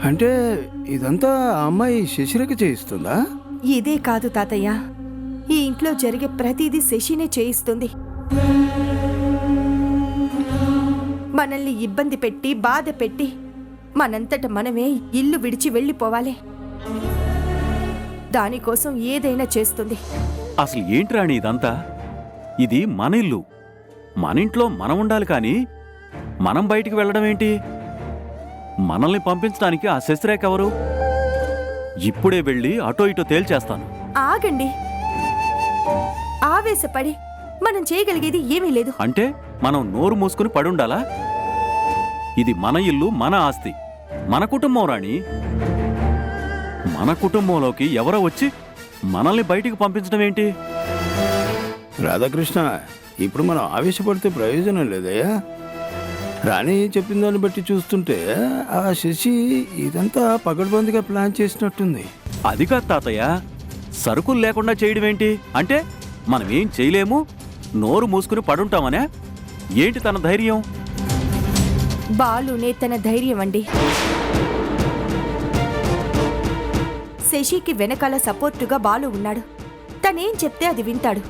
అంటే ఇదంతా ఆ అమ్మాయి శశిరేఖ చేయిస్తుందా? ఇదే కాదు తాతయ్య, ఈ ఇంట్లో జరిగే ప్రతిదీ శశినే చేయిస్తుంది. మనల్ని ఇబ్బంది పెట్టి బాధ పెట్టి మనంతట మనమే ఇల్లు విడిచి వెళ్ళిపోవాలి. దానికోసం ఏదైనా చేస్తుంది. అసలు ఏంటి రాణి ఇదంతా? ఇది మన ఇల్లు, మన ఇంట్లో మనం ఉండాలి, కానీ మనం బయటికి వెళ్ళడం ఏంటి? మనల్ని పంపించడానికి ఆ శశిరేఖ ఎవరు? ఇప్పుడే వెళ్ళి అటో ఇటో తేల్చేస్తాను. ఆగండి, ఆవేశపడి మనం చేయగలిగేది ఏమీ లేదు. అంటే మనం నోరు మూసుకుని పడుండాలా? ఇది మన ఇల్లు, మన ఆస్తి, మన కుటుంబం రాణి. మన కుటుంబంలోకి ఎవరో వచ్చి మనల్ని బయటికి పంపించడం ఏంటి? రాధాకృష్ణ, ఇప్పుడు మనం ఆవేశపడితే ప్రయోజనం లేదయ్యా. రాణి చెప్పిన దాన్ని బట్టి చూస్తుంటే ఆ శశి ఇదంతా పగడ్బందీగా ప్లాన్ చేసినట్టుంది. అది కాదు తాతయ్య, సరుకులు లేకుండా చేయడం ఏంటి? అంటే మనం ఏం చేయలేము, నోరు మూసుకుని పడుంటామనే? ఏంటి తన ధైర్యం? బాలునే తన ధైర్యం అండి. శశికి వెనకాల సపోర్టుగా బాలు ఉన్నాడు. తనేం చెప్తే అది వింటాడు.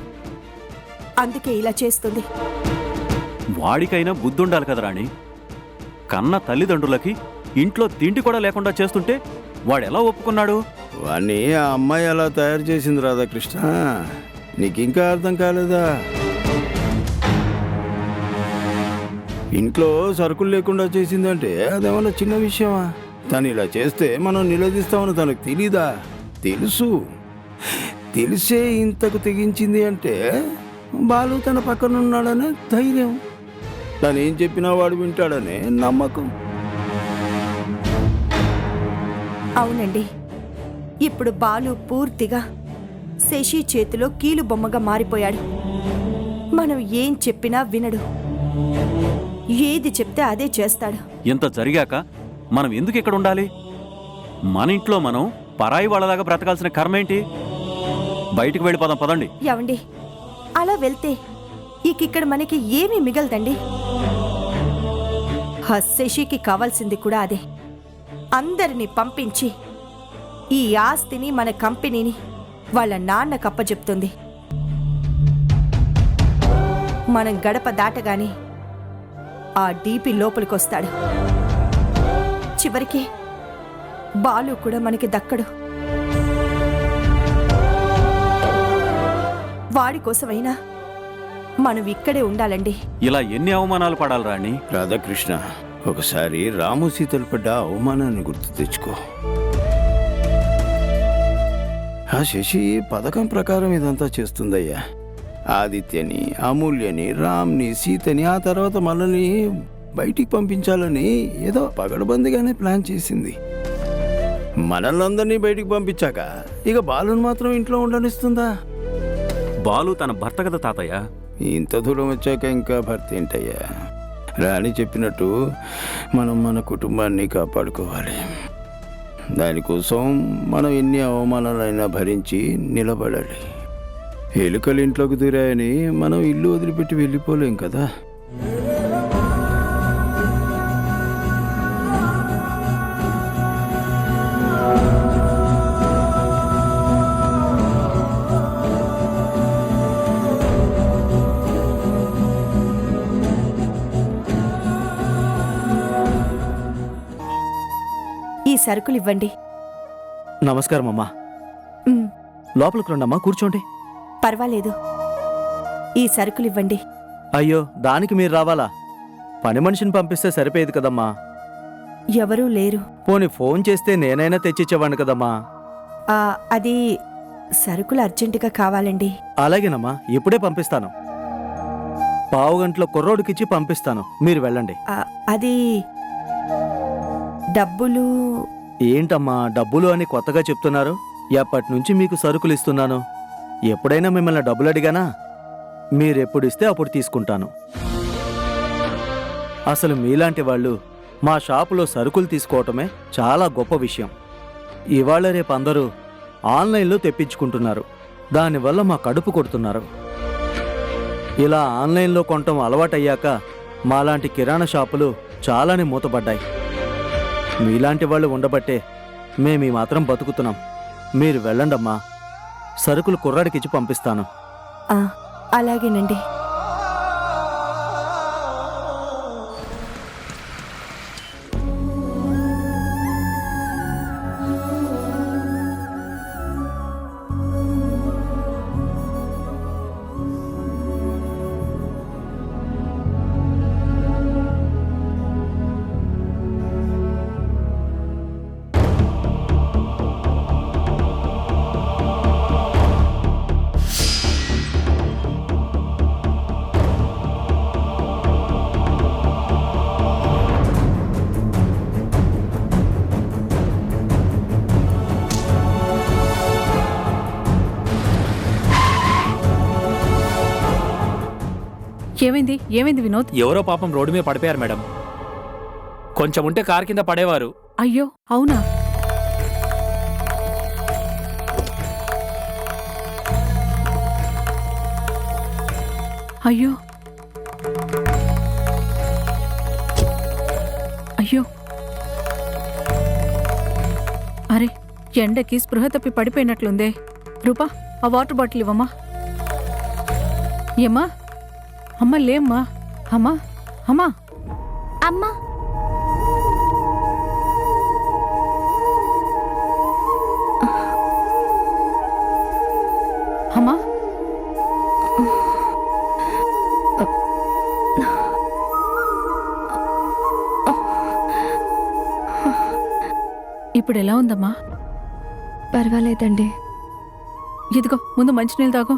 అందుకే ఇలా చేస్తుంది. వాడికైనా బుద్ధుండాలి కదా రాణి. కన్న తల్లిదండ్రులకి ఇంట్లో తిండి కూడా లేకుండా చేస్తుంటే వాడెలా ఒప్పుకున్నాడు? వాణ్ణి ఆ అమ్మాయి అలా తయారు చేసింది రాధాకృష్ణ. నీకింకా అర్థం కాలేదా? ఇంట్లో సరుకులు లేకుండా చేసిందంటే అదేమన్నా చిన్న విషయమా? తను ఇలా చేస్తే మనం నిలదీస్తామని తనకు తెలీదా? తెలుసు. తెలిసే ఇంతకు తెగించింది అంటే బాలు తన పక్కన ఉన్నాడనే ధైర్యం, తను ఏం చెప్పినా వాడు వింటాడనే నమ్మకం. అవునండి, ఇప్పుడు బాలు పూర్తిగా శశి చేతిలో కీలు బొమ్మగా మారిపోయాడు. మనం ఏం చెప్పినా వినడు, ఏది చెప్తే అదే చేస్తాడు. ఇంత జరిగాక మనం ఎందుకు ఇక్కడ ఉండాలి? మన ఇంట్లో మనం పరాయి వాళ్ళలాగా బ్రతకాల్సిన కర్మేంటి? బయటికి వెళ్ళిపోదాం పదండి. ఏమండి, అలా వెళ్తే ఇక్కడ మనకి ఏమీ మిగలదండి. శశికి కావాల్సింది కూడా అదే. అందరినీ పంపించి ఈ ఆస్తిని, మన కంపెనీని వాళ్ళ నాన్న కప్పచెప్తుంది. మనం గడప దాటగానే ఆ డీపీ లోపలికొస్తాడు. చివరికి బాలు కూడా మనకి దక్కడు. వాడి కోసమైనా మనం ఇక్కడే ఉండాలండి. ఇలా ఎన్ని అవమానాలు పడాలి రాణి? రాధాకృష్ణ, ఒకసారి రాము సీతలు పడ్డ అవమానాన్ని గుర్తు తెచ్చుకో. ఆ శశి పథకం ప్రకారం ఇదంతా చేస్తుందయ్యా. ఆదిత్యని, అమూల్యని, రామ్ని, సీతని, ఆ తర్వాత మనల్ని బయటికి పంపించాలని ఏదో పగడబందిగానే ప్లాన్ చేసింది. మనల్ని అందరినీ బయటికి పంపించాక ఇక బాలుని మాత్రం ఇంట్లో ఉండనిస్తుందా? బాలు తన భర్త కదా తాతయ్య. ఇంత దూరం వచ్చాక ఇంకా భర్త ఏంటయ్యా? రాణి చెప్పినట్టు మనం మన కుటుంబాన్ని కాపాడుకోవాలి. దానికోసం మనం ఎన్ని అవమానాలైనా భరించి నిలబడాలి. ఎలుకలు ఇంట్లోకి దూరాయని మనం ఇల్లు వదిలిపెట్టి వెళ్ళిపోలేం కదా. ఈ సరుకులు ఇవ్వండి. నమస్కారం అమ్మా. లోపలికి రండమ్మా, కూర్చోండి. పర్వాలేదు, ఈ సరుకులు ఇవ్వండి. అయ్యో, దానికి మీరు రావాలా? పని మనిషిని పంపిస్తే సరిపోయేది కదమ్మా. ఎవరూ లేరు. పోనీ ఫోన్ చేస్తే నేనైనా తెచ్చిచ్చేవాడిని కదమ్మా. అది సరుకులు అర్జెంటుగా కావాలండి. అలాగేనమ్మా, ఇప్పుడే పంపిస్తాను. పావుగంటలో కుర్రోడికిచ్చి పంపిస్తాను, మీరు వెళ్ళండి. అది డబ్బులు. ఏంటమ్మా డబ్బులు అని కొత్తగా చెప్తున్నారు? ఎప్పటి నుంచి మీకు సరుకులు ఇస్తున్నాను? ఎప్పుడైనా మిమ్మల్ని డబ్బులు అడిగానా? మీరెప్పుడు ఇస్తే అప్పుడు తీసుకుంటాను. అసలు మీలాంటి వాళ్ళు మా షాపులో సరుకులు తీసుకోవటమే చాలా గొప్ప విషయం. ఇవాళ రేపు అందరూ ఆన్లైన్లో తెప్పించుకుంటున్నారు. దానివల్ల మా కడుపు కొడుతున్నారు. ఇలా ఆన్లైన్లో కొనటం అలవాటయ్యాక మాలాంటి కిరాణా షాపులు చాలానే మూతపడ్డాయి. మీలాంటి వాళ్ళు ఉండబట్టే మేము ఈ మాత్రం బతుకుతున్నాం. మీరు వెళ్ళండమ్మా, సరుకులు కుర్రాడికిచ్చి పంపిస్తాను. ఆ, అలాగేనండి. ఏమైంది ఏమైంది వినోద్? ఎవరో పాపం రోడ్డు మీద పడిపోయారు మేడం. కొంచెం ఉంటే కారు కింద పడేవారు. అయ్యో అవునా? అయ్యో అయ్యో, అరే ఎండకి స్పృహ తప్పి పడిపోయినట్లుందే. రూపా, ఆ వాటర్ బాటిల్ ఇవ్వమ్మా. ఏమ్మా? అమ్మ లేమ్మా. అమ్మా అమ్మా అమ్మా, అమ్మా. ఇప్పుడు ఎలా ఉందమ్మా? పర్వాలేదండి. ఇదిగో ముందు మంచినీళ్ళు తాగు.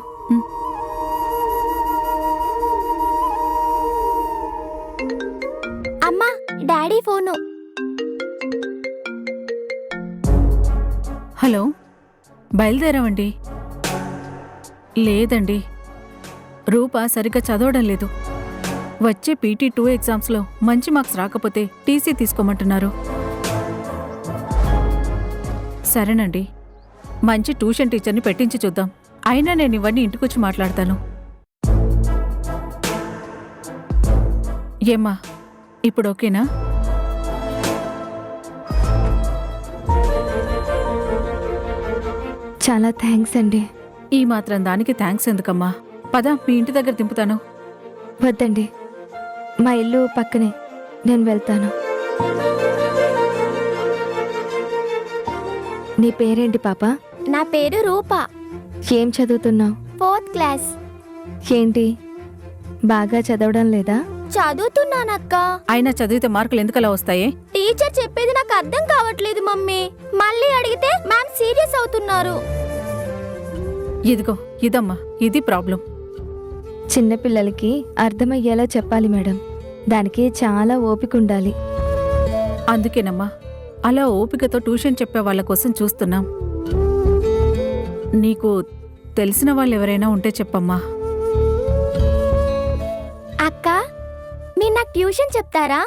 అమ్మా, డాడీ ఫోను. హలో, బయలుదేరామండి. లేదండి, రూప సరిగ్గా చదవడం లేదు. వచ్చే PT2 ఎగ్జామ్స్లో మంచి మార్క్స్ రాకపోతే టీసీ తీసుకోమంటున్నారు. సరేనండి, మంచి ట్యూషన్ టీచర్ని పెట్టించి చూద్దాం. అయినా నేను ఇవన్నీ ఇంటికొచ్చి మాట్లాడతాను. ఏమ్మా, ఇప్పుడు ఓకేనా? చాలా థ్యాంక్స్ అండి. ఈ మాత్రం దానికి థ్యాంక్స్ ఎందుకమ్మా? పద, మీ ఇంటి దగ్గర దింపుతాను. వద్దండి, మా ఇల్లు పక్కనే, నేను వెళ్తాను. నీ పేరేంటి పాప? నా పేరు రూప. ఏం చదువుతున్నావు? 4th class. ఏంటి, బాగా చదవడం లేదా? చదువుతున్నానక్క. అయినా చదివితే మార్కులు ఎందుకలా వస్తాయే? టీచర్ చెప్పేది నాకు అర్థం కావట్లేదు మమ్మీ. మళ్ళీ అడిగితే మ్యామ్ సీరియస్ అవుతున్నారు. ఇదిగో ఇదమ్మా, ఇది ప్రాబ్లం. చిన్నపిల్లలకి అర్థమయ్యేలా చెప్పాలి మేడం. దానికి చాలా ఓపిక ఉండాలి. అందుకేనమ్మా అలా ఓపికతో ట్యూషన్ చెప్పే వాళ్ళ కోసం చూస్తున్నాం. నీకు తెలిసిన వాళ్ళు ఎవరైనా ఉంటే చెప్పమ్మా. అక్క, మీరు నాకు ట్యూషన్ చెప్తారా?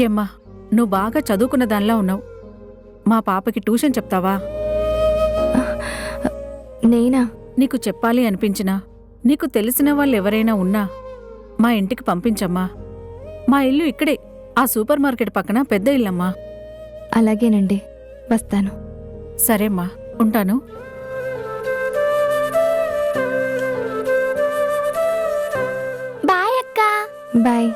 ఏమ్మా, నువ్వు బాగా చదువుకున్న దానిలా ఉన్నావు. మా పాపకి ట్యూషన్ చెప్తావా? నేనా? నీకు చెప్పాలి అనిపించినా, నీకు తెలిసిన వాళ్ళు ఎవరైనా ఉన్నా మా ఇంటికి పంపించమ్మా. మా ఇల్లు ఇక్కడే, ఆ సూపర్ మార్కెట్ పక్కన పెద్ద ఇల్లమ్మా. అలాగేనండి, వస్తాను. సరేమ్మా, ఉంటాను. బాయ్ అక్క. బాయ్.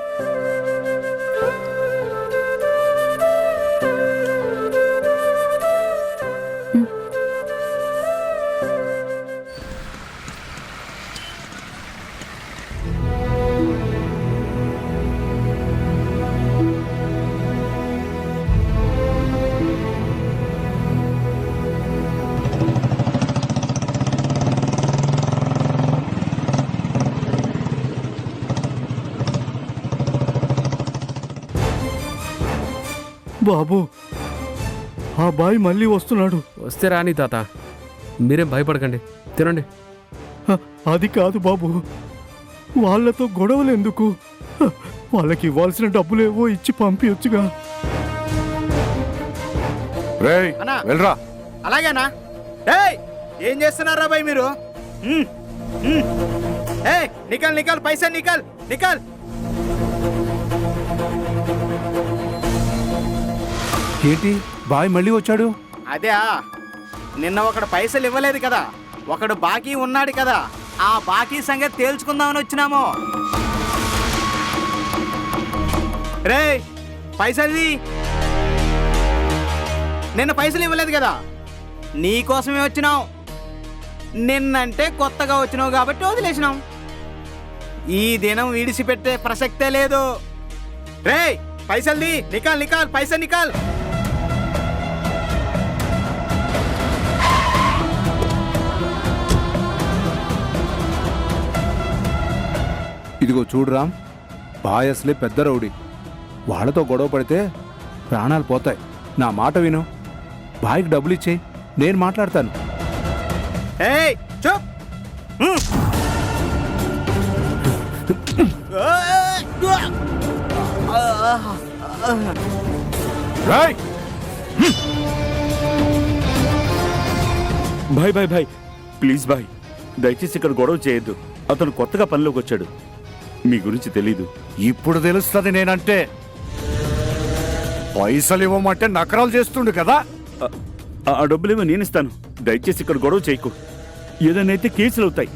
బాబు, ఆ బాయ్ మళ్ళీ వస్తున్నాడు. వస్తే రాని తాత, మీరేం భయపడకండి, తినండి. అది కాదు బాబు, వాళ్ళతో గొడవలు ఎందుకు? వాళ్ళకి ఇవ్వాల్సిన డబ్బులేవో ఇచ్చి పంపించచ్చుగా. వెళ్ళరా. అలాగేనా? ఏయ్, ఏం చేస్తున్నారా బాయ్ మీరు? నికల్ నికల్ పైసా నికల్ నికల్. ఏంటి బాయ్ మళ్ళీ వచ్చాడు? అదే నిన్న ఒకడు పైసలు ఇవ్వలేదు కదా, ఒకడు బాకీ ఉన్నాడు కదా, ఆ బాకీ సంగతి తేల్చుకుందామని వచ్చినాము. రే పైసలు నిన్న పైసలు ఇవ్వలేదు కదా, నీకోసమే వచ్చినాం. నిన్నంటే కొత్తగా వచ్చినావు కాబట్టి వదిలేసినాం. ఈ దినం విడిచిపెట్టే ప్రసక్తే లేదు. రే పైసల్ది నికాల్ నికాల్ పైసా నికాల్. ఇదిగో చూడు రామ్, బాయ్ అసలే పెద్ద రౌడీ. వాళ్ళతో గొడవ పడితే ప్రాణాలు పోతాయి. నా మాట విను, బాయ్కి డబ్బులు ఇచ్చేయి, నేను మాట్లాడతాను. ఏయ్ చూప్. రాయ్ భాయ్ భాయ్ భాయ్ ప్లీజ్ భాయ్, దయచేసి ఇక్కడ గొడవ చేయొద్దు. అతను కొత్తగా పనిలోకి వచ్చాడు, మీ గురించి తెలీదు. ఇప్పుడు తెలుస్తుంది నేనంటే. పైసలు ఇవ్వమంటే నకరాలు చేస్తుండు కదా. ఆ డబ్బులేమో నేను ఇస్తాను. దయచేసి ఇక్కడ గొడవ చేయకు. ఏదైనా అయితే కేసులు అవుతాయి,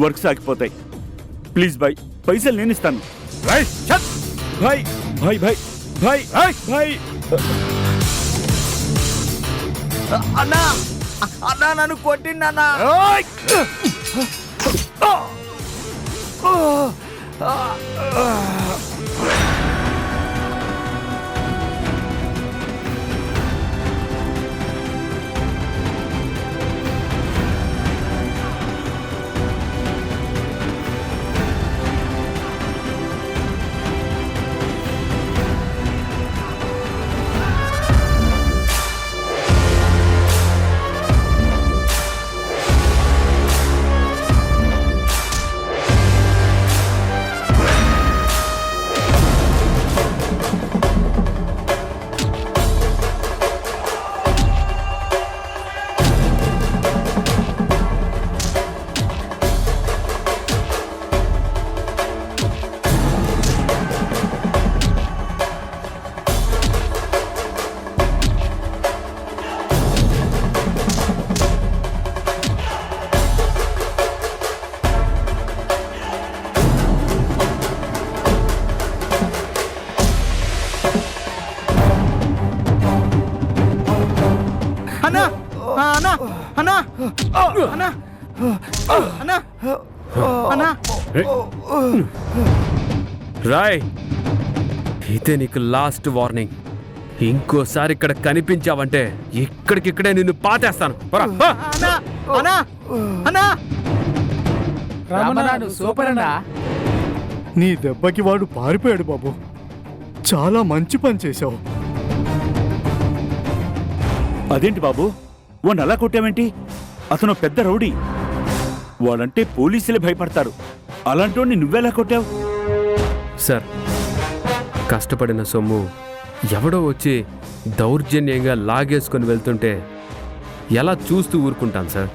వర్క్స్ ఆగిపోతాయి. ప్లీజ్ భాయ్, పైసలు నేను ఇస్తాను. రాయ్ చల్. భాయ్ భాయ్ భాయ్ భాయ్ భాయ్ అన్నా అన్నా నన్ను కొట్టిండన్నా. అన్నా అన్నా అన్నా అన్నా అన్నా. రాయ్, ఇదే నీకు లాస్ట్ వార్నింగ్. ఇంకోసారి ఇక్కడ కనిపించావంటే ఇక్కడికిక్కడే నిన్ను పాతేస్తాను. అన్నా అన్నా అన్నా. రామనాడు సూపర్ అన్నా. నీ దెబ్బకి వాడు పారిపోయాడు బాబు. చాలా మంచి పని చేశావు. అదేంటి బాబు, వాడిని అలా కొట్టావేంటి? అతను పెద్ద రౌడీ, వాడంటే పోలీసులే భయపడతారు. అలాంటి నువ్వెలా కొట్టావు? సార్, కష్టపడిన సొమ్ము ఎవడో వచ్చి దౌర్జన్యంగా లాగేసుకొని వెళ్తుంటే ఎలా చూస్తూ ఊరుకుంటాను సార్?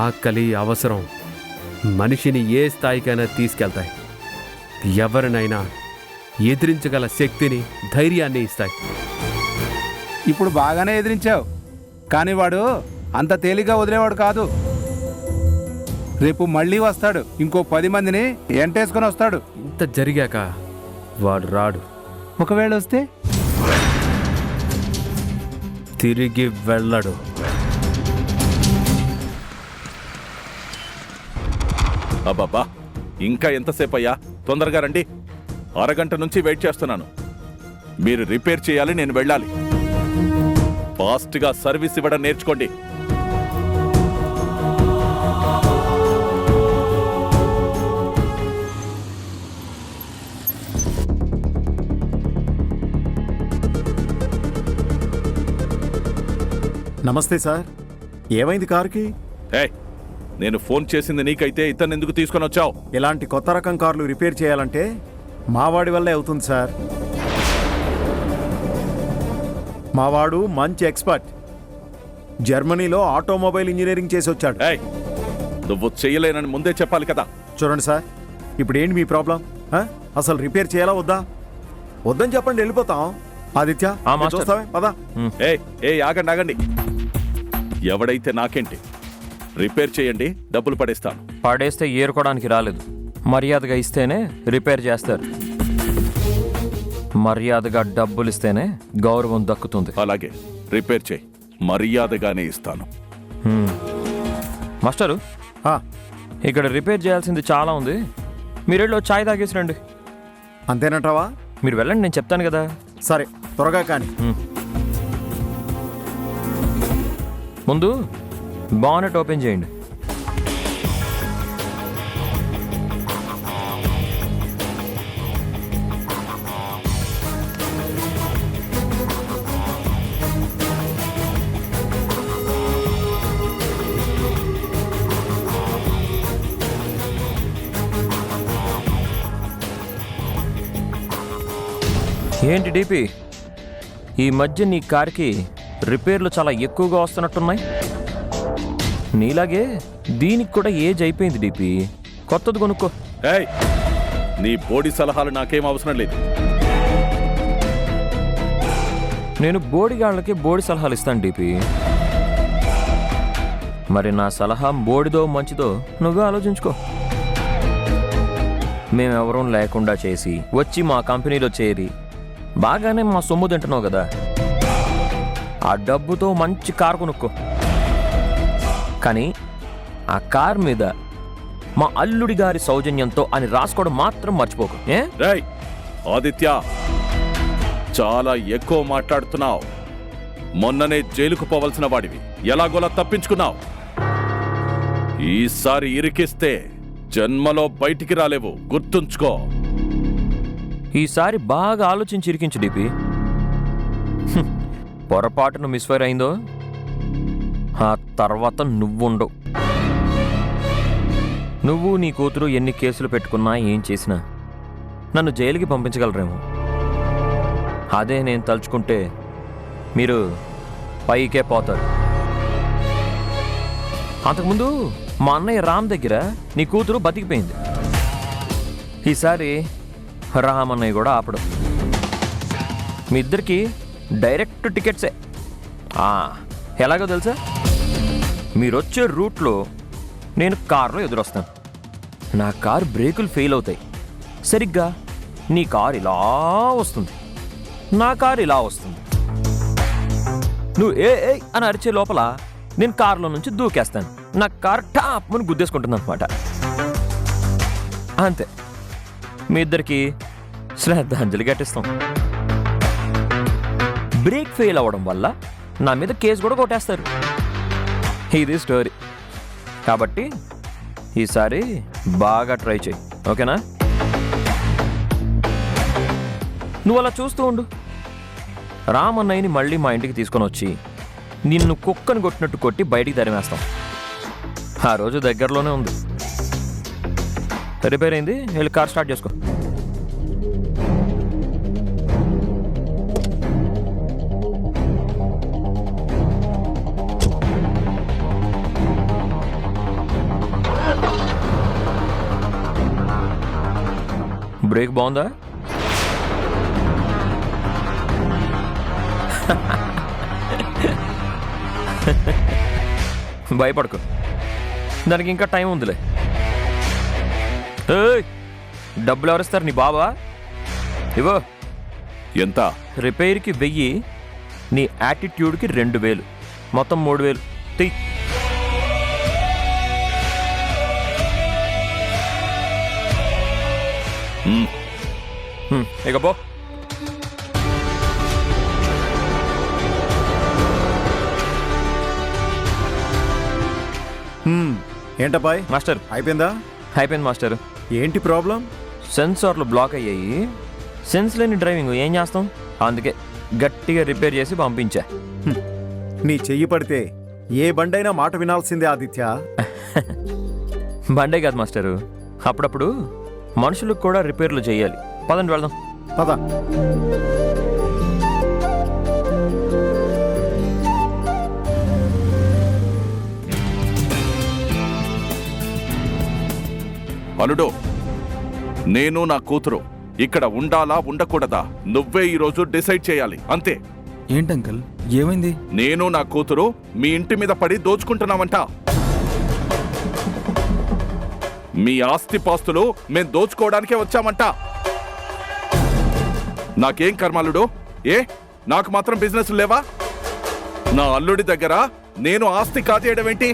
ఆకలి, అవసరం మనిషిని ఏ స్థాయికైనా తీసుకెళ్తాయి. ఎవరినైనా ఎదిరించగల శక్తిని, ధైర్యాన్ని ఇస్తాయి. ఇప్పుడు బాగానే ఎదిరించావు, కానీ వాడు అంత తేలిగ్గా వదిలేవాడు కాదు. రేపు మళ్ళీ వస్తాడు, ఇంకో 10 మందిని ఎంటేసుకొని వస్తాడు. ఇంత జరిగాక వాడు రాడు. ఒకవేళ వస్తే తిరిగి వెళ్ళడు. అబ్బాబ్బా, ఇంకా ఎంతసేపు అయ్యా? తొందరగా రండి. అరగంట నుంచి వెయిట్ చేస్తున్నాను. మీరు రిపేర్ చేయాలి, నేను వెళ్ళాలి. ఫాస్ట్గా సర్వీస్ ఇవ్వడం నేర్చుకోండి. నమస్తే సార్, ఏమైంది కారుకి? నేను ఫోన్ చేసింది నీకైతే ఇతను ఎందుకు తీసుకొని వచ్చావు? ఇలాంటి కొత్త రకం కార్లు రిపేర్ చేయాలంటే మావాడి వల్లే అవుతుంది సార్. మావాడు మంచి ఎక్స్పర్ట్. జర్మనీలో ఆటోమొబైల్ ఇంజనీరింగ్ చేసి వచ్చాడు. ఏయ్, నువ్వు చేయలేనని ముందే చెప్పాలి కదా. చూడండి సార్, ఇప్పుడు ఏంటి మీ ప్రాబ్లం? అసలు రిపేర్ చేయాలా వద్దా? వద్దని చెప్పండి, వెళ్ళిపోతాం. ఆదిత్య, మాస్టర్. చూస్తావే పదా. ఆగండి ఆగండి. ఎవడైతే నాకేంటి, రిపేర్ చేయండి, డబ్బులు పడేస్తాను. పడేస్తే ఏరుకోవడానికి రాలేదు, మర్యాదగా ఇస్తేనే రిపేర్ చేస్తారు. మర్యాదగా డబ్బులు ఇస్తేనే గౌరవం దక్కుతుంది. అలాగే రిపేర్ చేయి, మర్యాదగానే ఇస్తాను. మాస్టరు, ఇక్కడ రిపేర్ చేయాల్సింది చాలా ఉంది. మీరేళ్ళు చాయ్ తాగేసి రండి. అంతేనంటావా? మీరు వెళ్ళండి, నేను చెప్తాను కదా. సరే, త్వరగా కానీ. ముందు బానెట్ ఓపెన్ చేయండి. ఏంటి డీపీ, ఈ మధ్య నీ కార్కి రిపేర్లు చాలా ఎక్కువగా వస్తున్నట్టున్నాయి. నీలాగే దీనికి కూడా ఏజ్ అయిపోయింది డీపీ, కొత్తది కొనుక్కో. ఏయ్, నీ బోడి సలహాలు నాకేం అవసరం లేదు. నేను బోడిగాళ్ళకి బోడి సలహాలు ఇస్తాను డీపీ. మరి నా సలహా బోడిదో మంచిదో నువ్వే ఆలోచించుకో. మేమెవరూ లేకుండా చేసి వచ్చి మా కంపెనీలో చేరి బాగానే మా సొమ్ము తింటున్నావు కదా, ఆ డబ్బుతో మంచి కారు కొనుక్కో. కానీ ఆ కార్ మీద మా అల్లుడి గారి సౌజన్యంతో అని రాసుకోవడం మాత్రం మర్చిపోకు. రేయ్ ఆదిత్య, చాలా ఎక్కువ మాట్లాడుతున్నావు. మొన్ననే జైలుకు పోవలసిన వాడివి, ఎలాగోలా తప్పించుకున్నావు. ఈసారి ఇరికిస్తే జన్మలో బయటికి రాలేవు, గుర్తుంచుకో. ఈసారి బాగా ఆలోచించి ఇరికించు డీపీ. పొరపాటును మిస్ఫైర్ అయిందో ఆ తర్వాత నువ్వుండవు. నువ్వు నీ కూతురు ఎన్ని కేసులు పెట్టుకున్నా ఏం చేసినా నన్ను జైలుకి పంపించగలరేమో. అదే నేను తలుచుకుంటే మీరు పైకే పోతారు. అంతకుముందు మా అన్నయ్య రామ్ దగ్గర నీ కూతురు బతికిపోయింది. ఈసారి రామ్ అన్నయ్య కూడా ఆపడు. మీ ఇద్దరికి డైరెక్ట్ టికెట్సే. ఎలాగో తెలుసా, మీరు వచ్చే రూట్లో నేను కారులో ఎదురొస్తాను. నా కారు బ్రేకులు ఫెయిల్ అవుతాయి. సరిగ్గా నీ కారు ఇలా వస్తుంది, నా కారు ఇలా వస్తుంది. నువ్వు ఏ అని అరిచే లోపల నేను కారులో నుంచి దూకేస్తాను. నా కారు టాప్ అని గుద్దేసుకుంటుంది అనమాట. అంతే, మీ ఇద్దరికి శ్రద్ధాంజలి ఘటిస్తాం. బ్రేక్ ఫెయిల్ అవ్వడం వల్ల నా మీద కేసు కూడా కొట్టేస్తారు. ఇది స్టోరీ. కాబట్టి ఈసారి బాగా ట్రై చేయి, ఓకేనా? నువ్వు అలా చూస్తూ ఉండు. రామన్నయ్యని మళ్ళీ మా ఇంటికి తీసుకొని వచ్చి నిన్ను కుక్కను కొట్టినట్టు కొట్టి బయటికి తరిమేస్తాం. ఆ రోజు దగ్గరలోనే ఉంది. రిపేర్ అయింది, వెళ్ళి కార్ స్టార్ట్ చేసుకో. బ్రేక్ బాగుందా? భయపడకు, దానికి ఇంకా టైం ఉందిలే. డబ్బులు ఎవరిస్తారు? నీ బాబా? ఇవో. ఎంత? రిపేర్కి 1000, నీ యాటిట్యూడ్కి 2000, మొత్తం 3000. తీ. ఇక పో. ఏంటబ్బాయ్ మాస్టర్? అయిపోయిందా? అయిపోయింది మాస్టర్. ఏంటి ప్రాబ్లం? సెన్సార్లు బ్లాక్ అయ్యాయి. సెన్స్ లేని డ్రైవింగ్ ఏం చేస్తాం, అందుకే గట్టిగా రిపేర్ చేసి పంపించా. నీ చెయ్యి పడితే ఏ బండైనా మాట వినాల్సిందే ఆదిత్య. బండే కాదు మాస్టరు, అప్పుడప్పుడు మనుషులకు కూడా రిపేర్లు చేయాలి. పదండి వెళ్దాం. పద. అల్లుడు, నేను నా కూతురు ఇక్కడ ఉండాలా ఉండకూడదా నువ్వే ఈరోజు డిసైడ్ చేయాలి, అంతే. ఏంటంకల్ ఏమైంది? నేను నా కూతురు మీ ఇంటి మీద పడి దోచుకుంటున్నామంట. మీ ఆస్తి పాస్తులు మేం దోచుకోవడానికే వచ్చామంట. నాకేం కర్మాలుడు? ఏ నాకు మాత్రం బిజినెస్ లేవా? నా అల్లుడి దగ్గర నేను ఆస్తి కాజేయడం ఏంటి?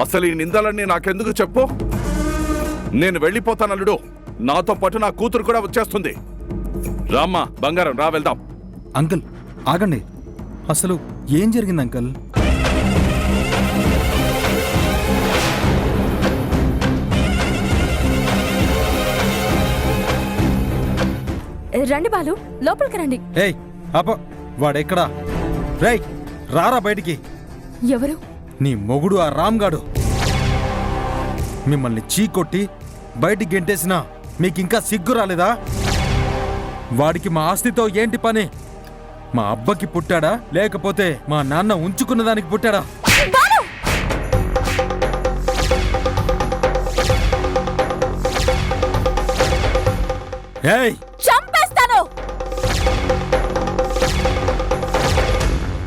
అసలు ఈ నిందలన్నీ నాకెందుకు చెప్పు? నేను వెళ్ళిపోతాను అల్లుడు. నాతో పాటు నా కూతురు కూడా వచ్చేస్తుంది. రామ్మా బంగారం, రా వెళ్దాం. అంకుల్ ఆగండి, అసలు ఏం జరిగింది అంకుల్? రండి బాలు, లోపలికి రండి. ఏయ్ అప, వాడెక్కడా? రేయ్ రారా బయటికి. ఎవరు? నీ మొగుడు ఆ రామ్గాడు. మిమ్మల్ని చీకొట్టి బయటికి గెంటేసినా మీకింకా సిగ్గు రాలేదా? వాడికి మా ఆస్తితో ఏంటి పని? మా అబ్బకి పుట్టాడా లేకపోతే మా నాన్న ఉంచుకున్న దానికి పుట్టాడా? ఏయ్